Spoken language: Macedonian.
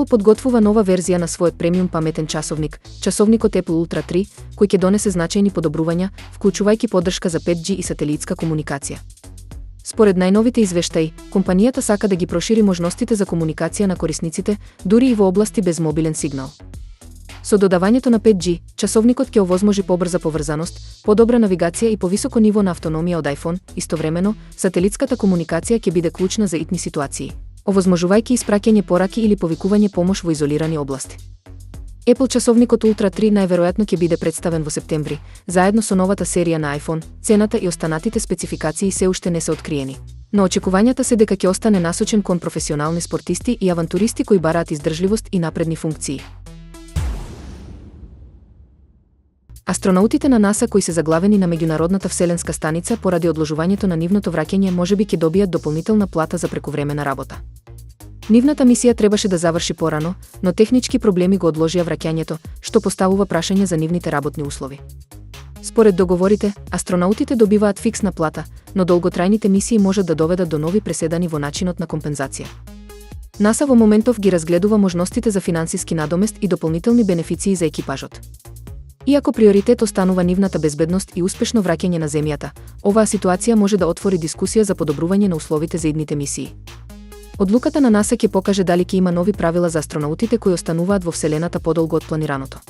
Apple подготвува нова верзија на својот премиум паметен часовник, часовникот Apple Ultra 3, кој ќе донесе значајни подобрувања, вклучувајќи поддршка за 5G и сателитска комуникација. Според најновите извештаи, компанијата сака да ги прошири можностите за комуникација на корисниците, дури и во области без мобилен сигнал. Со додавањето на 5G, часовникот ќе овозможи побрза поврзаност, подобра навигација и повисоко ниво на автономија од iPhone. Истовремено, сателитската комуникација ќе биде клучна за итни ситуации, овозможувајќи испраќање пораки или повикување помош во изолирани области. Apple часовникот Ultra 3 најверојатно ќе биде представен во септември, заедно со новата серија на iPhone. Цената и останатите спецификации се уште не се откриени, но очекувањата се дека ќе остане насочен кон професионални спортисти и авантуристи кои бараат издржливост и напредни функции. Астронаутите на НАСА кои се заглавени на меѓународната вселенска станица поради одложувањето на нивното враќање можеби ќе добијат дополнителна плата за прековремена работа. Нивната мисија требаше да заврши порано, но технички проблеми го одложија враќањето, што поставува прашање за нивните работни услови. Според договорите, астронаутите добиваат фиксна плата, но долготрајните мисии можат да доведат до нови преседани во начинот на компензација. НАСА во моментов ги разгледува можностите за финансиски надомест и дополнителни бенефиции за екипажот. Иако приоритет останува нивната безбедност и успешно враќање на земјата, оваа ситуација може да отвори дискусија за подобрување на условите за идните мисии. Одлуката на НАСА ќе покаже дали ќе има нови правила за астронаутите кои остануваат во вселената подолго од планираното.